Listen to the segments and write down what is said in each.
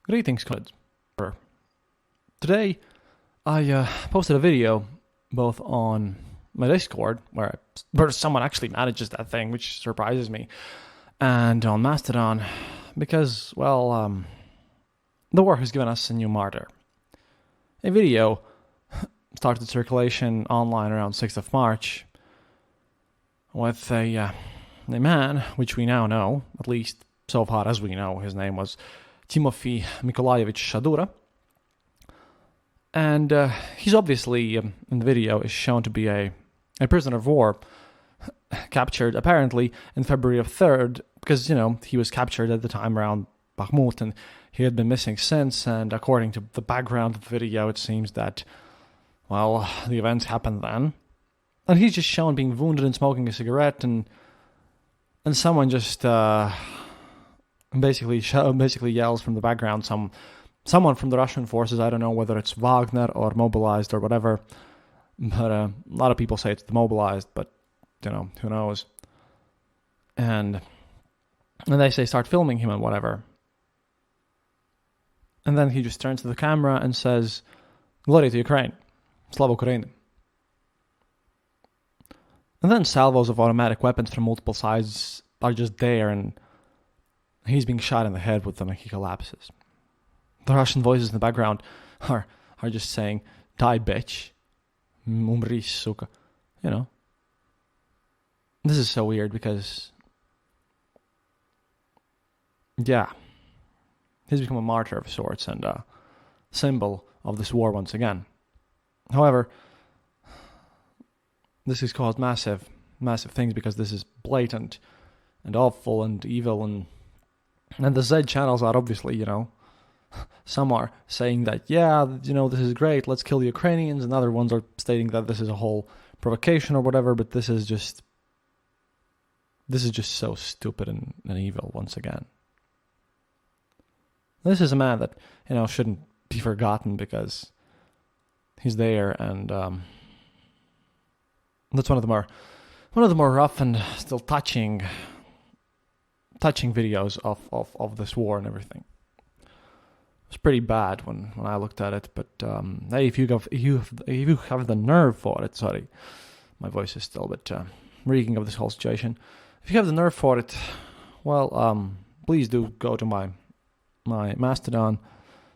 Greetings, kids. Today, I posted a video both on my Discord, where someone actually manages that thing, which surprises me, and on Mastodon, because, the war has given us a new martyr. A video started circulation online around 6th of March with a man, which we now know, at least so far as we know, his name was Timofey Shadura. And he's obviously, in the video, is shown to be a prisoner of war captured, apparently, in February of 3rd, because, he was captured at the time around Bakhmut, and he had been missing since, and according to the background of the video, it seems that, the events happened then. And he's just shown being wounded and smoking a cigarette, and someone just basically yells from the background, someone from the Russian forces, I don't know whether it's Wagner or mobilized or whatever, but a lot of people say it's demobilized, but, who knows. And they say start filming him and whatever. And then he just turns to the camera and says, "Glory to Ukraine, Slava Ukraini." And then salvos of automatic weapons from multiple sides are just there, and he's being shot in the head with them and he collapses. The Russian voices in the background are just saying, "Die, bitch. Umri, suka." This is so weird because, he's become a martyr of sorts and a symbol of this war once again. However, this has caused massive things because this is blatant and awful and evil, and the Z channels are obviously, some are saying that, this is great, let's kill the Ukrainians, and other ones are stating that this is a whole provocation or whatever, but this is just so stupid and evil once again. This is a man that, shouldn't be forgotten because he's there, and that's one of the more rough and still touching videos of this war and everything. It's pretty bad when I looked at it, but hey, if you have the nerve for it, sorry, my voice is still a bit reeking of this whole situation. If you have the nerve for it, please do go to my Mastodon,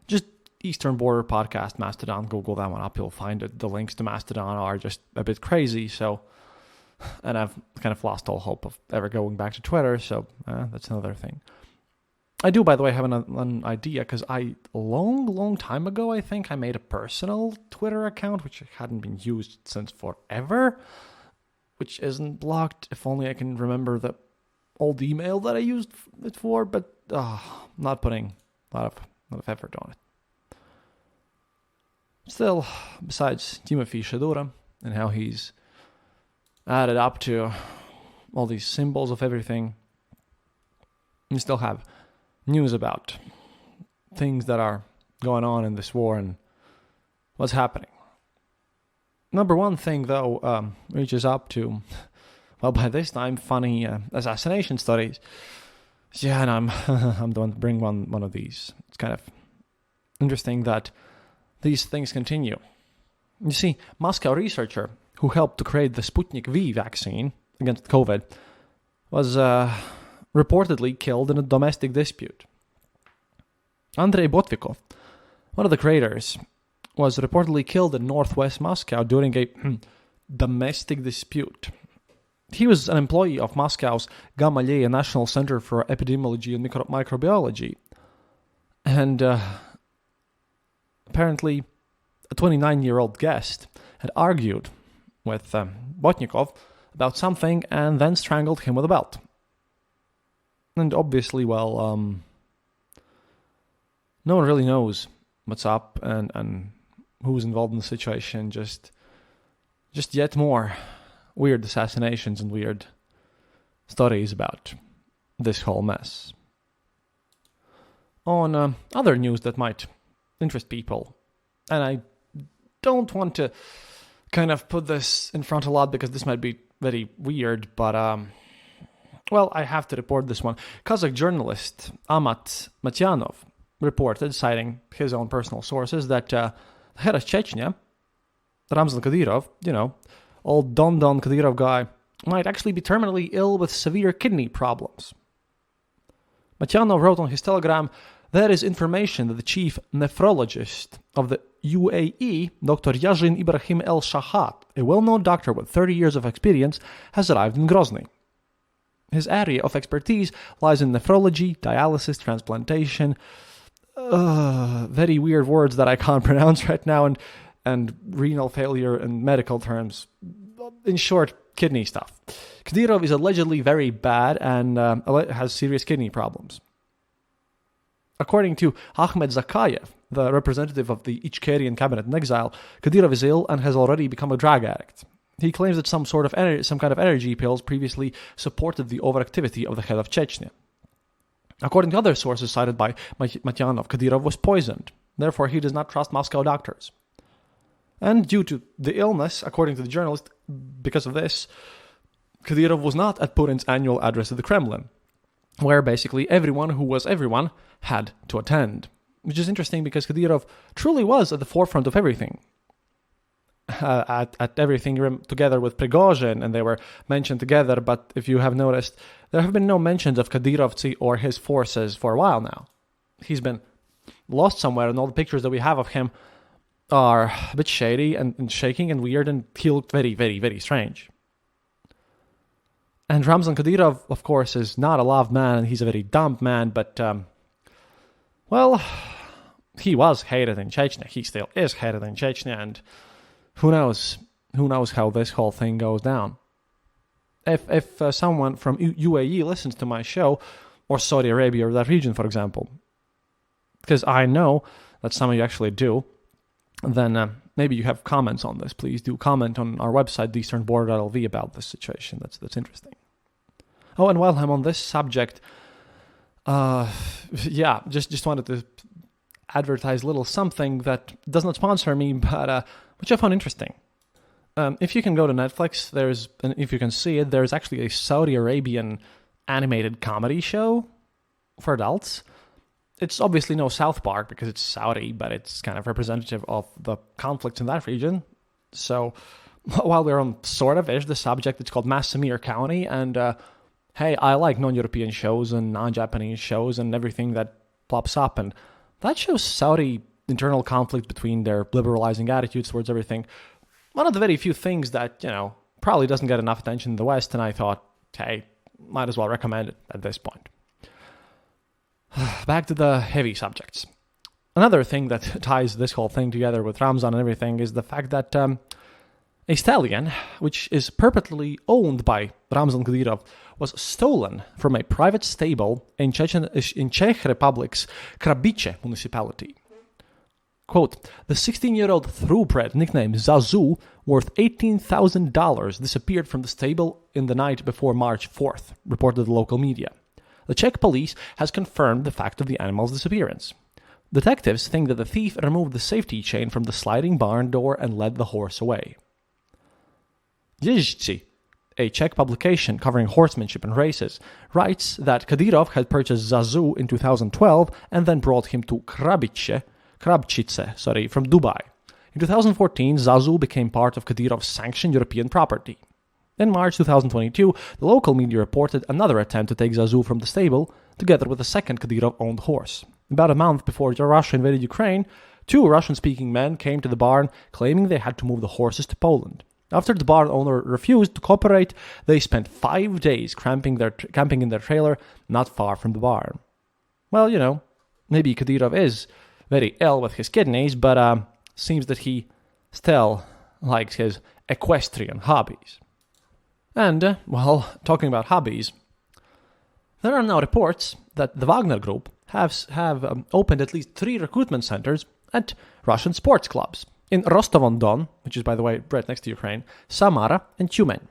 just Eastern Border Podcast Mastodon. Google that one up, you'll find it. The links to Mastodon are just a bit crazy, and I've kind of lost all hope of ever going back to Twitter, so that's another thing. I do, by the way, have an idea, because a long time ago, I think, I made a personal Twitter account, which hadn't been used since forever, which isn't blocked. If only I can remember the old email that I used it for, but not putting a lot of effort on it. Still, besides Timofey Shadura and how he's added up to all these symbols of everything, you still have news about things that are going on in this war and what's happening. Number one thing, though, reaches up to, by this time, funny assassination studies. Yeah, and I'm the one to bring one of these. It's kind of interesting that these things continue. You see, Moscow researcher who helped to create the Sputnik V vaccine against COVID was reportedly killed in a domestic dispute. Andrei Botvikov, one of the creators, was reportedly killed in northwest Moscow during a domestic dispute. He was an employee of Moscow's Gamaleya National Center for Epidemiology and Microbiology. And apparently, a 29-year-old guest had argued with Botnikov about something and then strangled him with a belt. And obviously, no one really knows what's up and who's involved in the situation. Just yet more weird assassinations and weird stories about this whole mess. On other news that might interest people, and I don't want to kind of put this in front a lot because this might be very weird, but I have to report this one. Kazakh journalist Amat Matyanov reported, citing his own personal sources, that the head of Chechnya, Ramzan Kadyrov, old Don Kadyrov guy, might actually be terminally ill with severe kidney problems. Matyanov wrote on his telegram, "There is information that the chief nephrologist of the UAE, Dr. Yazhin Ibrahim El Shahat, a well-known doctor with 30 years of experience, has arrived in Grozny. His area of expertise lies in nephrology, dialysis, transplantation," very weird words that I can't pronounce right now, and renal failure in medical terms. In short, kidney stuff. Kadyrov is allegedly very bad and has serious kidney problems. According to Ahmed Zakayev, the representative of the Ichkerian cabinet in exile, Kadyrov is ill and has already become a drug addict. He claims that some kind of energy pills previously supported the overactivity of the head of Chechnya. According to other sources cited by Matyanov, Kadyrov was poisoned. Therefore, he does not trust Moscow doctors. And due to the illness, according to the journalist, because of this, Kadyrov was not at Putin's annual address at the Kremlin, where basically everyone who was everyone had to attend. Which is interesting because Kadyrov truly was at the forefront of everything. At everything together with Prigozhin, and they were mentioned together, but if you have noticed, there have been no mentions of Kadyrovtsi or his forces for a while now. He's been lost somewhere, and all the pictures that we have of him are a bit shady and shaking and weird, and he looked very, very, very strange. And Ramzan Kadyrov, of course, is not a loved man, and he's a very dumb man, but, he was hated in Chechnya. He still is hated in Chechnya, and who knows how this whole thing goes down. If someone from UAE listens to my show, or Saudi Arabia or that region, for example, because I know that some of you actually do, then maybe you have comments on this. Please do comment on our website, theeasternborder.lv, about this situation. That's interesting. Oh, and while I'm on this subject, just wanted to advertise a little something that does not sponsor me, but which I found interesting. If you can go to Netflix, if you can see it, there's actually a Saudi Arabian animated comedy show for adults. It's obviously no South Park because it's Saudi, but it's kind of representative of the conflicts in that region. So while we're on sort of the subject, it's called Massamir County, and hey, I like non-European shows and non-Japanese shows and everything that pops up, and that shows Saudi internal conflict between their liberalizing attitudes towards everything. One of the very few things that, probably doesn't get enough attention in the West, and I thought, hey, might as well recommend it at this point. Back to the heavy subjects. Another thing that ties this whole thing together with Ramzan and everything is the fact that a stallion, which is perpetually owned by Ramzan Kadyrov, was stolen from a private stable in Czech Republic's Krabice municipality. Quote, "The 16-year-old thoroughbred nicknamed Zazu, worth $18,000, disappeared from the stable in the night before March 4th, reported the local media. The Czech police has confirmed the fact of the animal's disappearance. Detectives think that the thief removed the safety chain from the sliding barn door and led the horse away." Jeźdźcy, a Czech publication covering horsemanship and races, writes that Kadyrov had purchased Zazu in 2012 and then brought him to Krabčice, from Dubai. In 2014, Zazu became part of Kadyrov's sanctioned European property. In March 2022, the local media reported another attempt to take Zazu from the stable, together with a second Kadyrov-owned horse. About a month before Russia invaded Ukraine, two Russian-speaking men came to the barn, claiming they had to move the horses to Poland. After the barn owner refused to cooperate, they spent 5 days camping in their trailer not far from the barn. Well, maybe Kadyrov is very ill with his kidneys, but seems that he still likes his equestrian hobbies. And, talking about hobbies, there are now reports that the Wagner Group have opened at least 3 recruitment centers at Russian sports clubs in Rostov-on-Don, which is, by the way, right next to Ukraine, Samara, and Tyumen.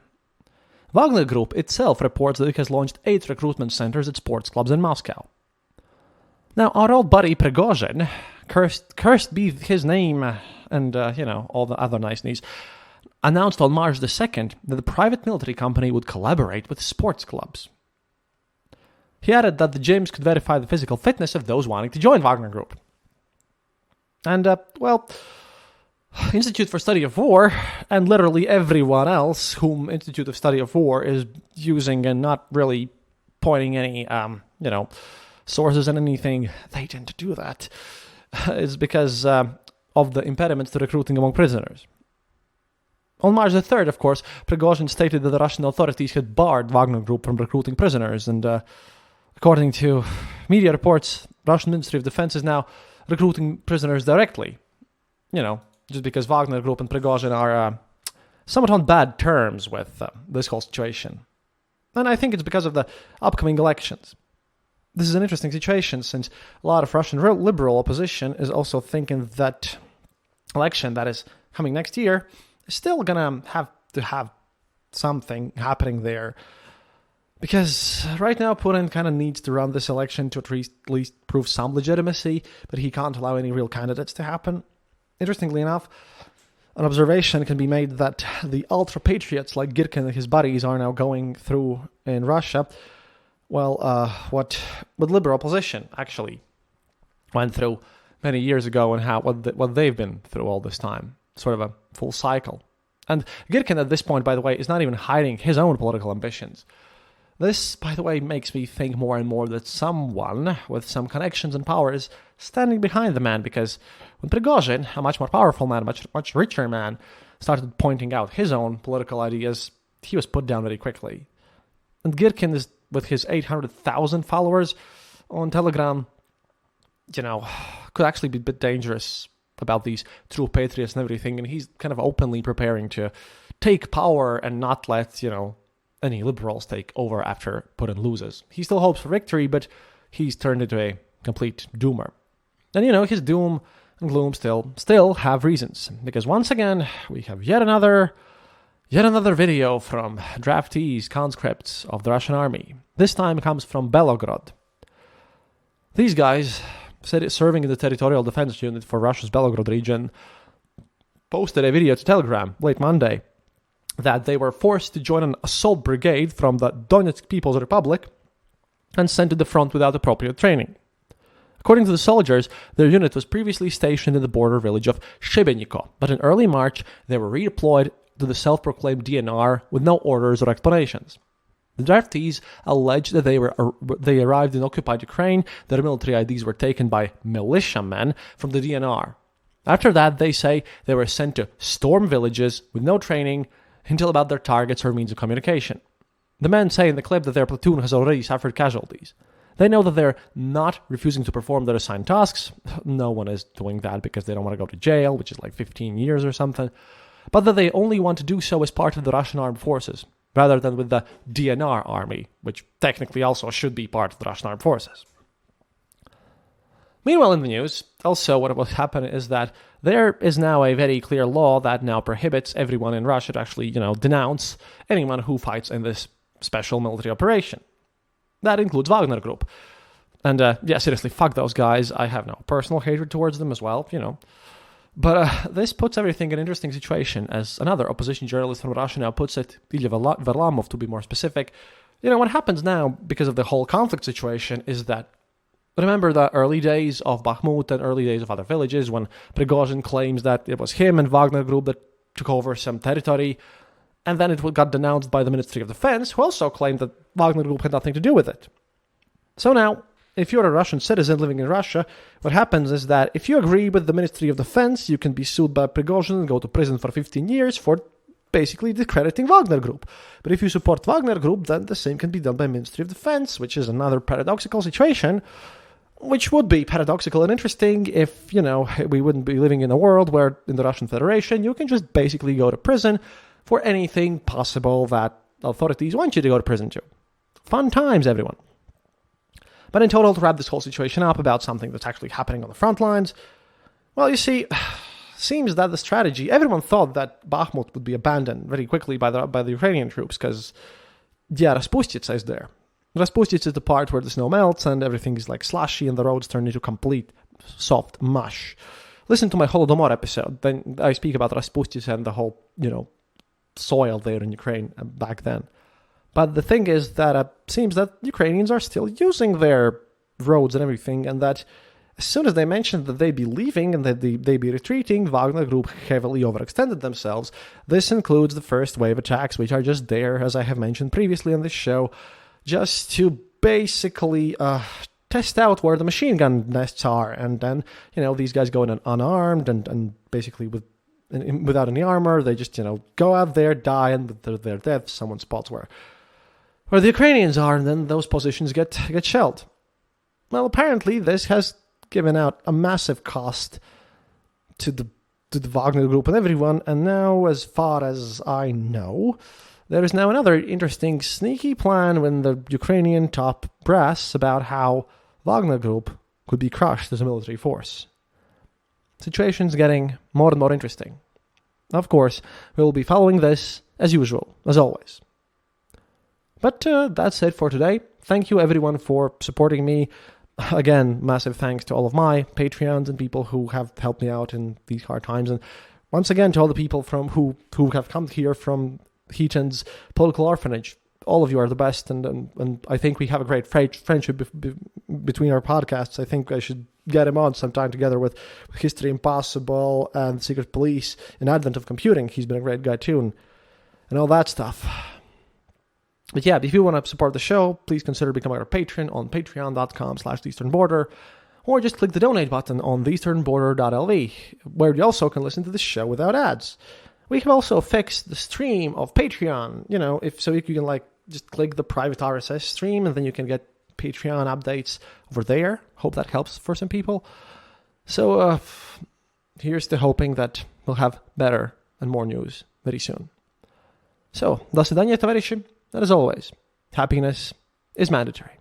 Wagner Group itself reports that it has launched 8 recruitment centers at sports clubs in Moscow. Now, our old buddy Prigozhin, cursed be his name, and, all the other niceties, announced on March the 2nd that the private military company would collaborate with sports clubs. He added that the gyms could verify the physical fitness of those wanting to join Wagner Group. And, Institute for Study of War, and literally everyone else whom Institute of Study of War is using and not really pointing any, sources and anything, they tend to do that, is because of the impediments to recruiting among prisoners. On March the 3rd, of course, Prigozhin stated that the Russian authorities had barred Wagner Group from recruiting prisoners, and according to media reports, Russian Ministry of Defense is now recruiting prisoners directly. Just because Wagner Group and Prigozhin are somewhat on bad terms with this whole situation. And I think it's because of the upcoming elections. This is an interesting situation since a lot of Russian liberal opposition is also thinking that election that is coming next year is still going to have something happening there. Because right now Putin kind of needs to run this election to at least prove some legitimacy, but he can't allow any real candidates to happen. Interestingly enough, an observation can be made that the ultra-patriots like Girkin and his buddies are now going through in Russia, what liberal opposition actually went through many years ago and what they've been through all this time. Sort of a full cycle. And Girkin at this point, by the way, is not even hiding his own political ambitions. This, by the way, makes me think more and more that someone with some connections and power is standing behind the man, because when Prigozhin, a much more powerful man, much richer man, started pointing out his own political ideas, he was put down very quickly. And Girkin is, with his 800,000 followers on Telegram, could actually be a bit dangerous about these true patriots and everything, and he's kind of openly preparing to take power and not let, any liberals take over after Putin loses. He still hopes for victory, but he's turned into a complete doomer. And his doom and gloom still have reasons, because once again we have yet another video from draftees, conscripts of the Russian army. This time it comes from Belgorod. These guys, serving in the territorial defense unit for Russia's Belgorod region, posted a video to Telegram late Monday that they were forced to join an assault brigade from the Donetsk People's Republic and sent to the front without appropriate training. According to the soldiers, their unit was previously stationed in the border village of Shebeniko, but in early March they were redeployed to the self-proclaimed DNR with no orders or explanations. The draftees alleged that they arrived in occupied Ukraine, their military IDs were taken by militiamen from the DNR. After that, they say they were sent to storm villages with no training until about their targets or means of communication. The men say in the clip that their platoon has already suffered casualties. They know that they're not refusing to perform their assigned tasks. No one is doing that because they don't want to go to jail, which is like 15 years or something. But that they only want to do so as part of the Russian armed forces, rather than with the DNR army, which technically also should be part of the Russian armed forces. Meanwhile, in the news, also what will happen is that there is now a very clear law that now prohibits everyone in Russia to actually, denounce anyone who fights in this special military operation. That includes Wagner Group. And, seriously, fuck those guys. I have no personal hatred towards them as well, But this puts everything in an interesting situation, as another opposition journalist from Russia now puts it, Ilya Varlamov to be more specific. What happens now, because of the whole conflict situation, is that remember the early days of Bakhmut and early days of other villages when Prigozhin claims that it was him and Wagner Group that took over some territory, and then it got denounced by the Ministry of Defense, who also claimed that Wagner Group had nothing to do with it. So now, if you're a Russian citizen living in Russia, what happens is that if you agree with the Ministry of Defense, you can be sued by Prigozhin and go to prison for 15 years for basically discrediting Wagner Group. But if you support Wagner Group, then the same can be done by Ministry of Defense, which is another paradoxical situation, which would be paradoxical and interesting if, we wouldn't be living in a world where in the Russian Federation you can just basically go to prison for anything possible that authorities want you to go to prison to. Fun times, everyone. But in total, to wrap this whole situation up about something that's actually happening on the front lines, well, you see, seems that the strategy, everyone thought that Bakhmut would be abandoned very quickly by the Ukrainian troops because, Raspustitsa is there. Raspustitsa is the part where the snow melts and everything is like slushy and the roads turn into complete soft mush. Listen to my Holodomor episode. Then I speak about Raspustitsa and the whole, soil there in Ukraine back then. But the thing is that it seems that Ukrainians are still using their roads and everything, and that as soon as they mentioned that they'd be leaving and that they'd be retreating, Wagner Group heavily overextended themselves. This includes the first wave attacks, which are just there, as I have mentioned previously on this show, just to basically test out where the machine gun nests are. And then, these guys go in unarmed and basically without any armor. They just, go out there, die, and they're dead. Someone spots where the Ukrainians are, and then those positions get shelled. Well, apparently this has given out a massive cost to the Wagner Group and everyone, and now, as far as I know, there is now another interesting sneaky plan when the Ukrainian top brass about how Wagner Group could be crushed as a military force. Situation's getting more and more interesting. Of course, we will be following this as usual, as always. But that's it for today. Thank you everyone for supporting me. Again, massive thanks to all of my Patreons and people who have helped me out in these hard times. And once again, to all the people who have come here from Heaton's political orphanage. All of you are the best, and I think we have a great friendship between our podcasts. I think I should get him on sometime together with History Impossible and Secret Police and Advent of Computing. He's been a great guy too, and all that stuff. But yeah, if you want to support the show, please consider becoming our patron on patreon.com/theeasternborder, or just click the donate button on theeasternborder.lv, where you also can listen to the show without ads. We have also fixed the stream of Patreon, so you can just click the private RSS stream, and then you can get Patreon updates over there. Hope that helps for some people. So here's to hoping that we'll have better and more news very soon. So, до свидания, товарищи. And as always, happiness is mandatory.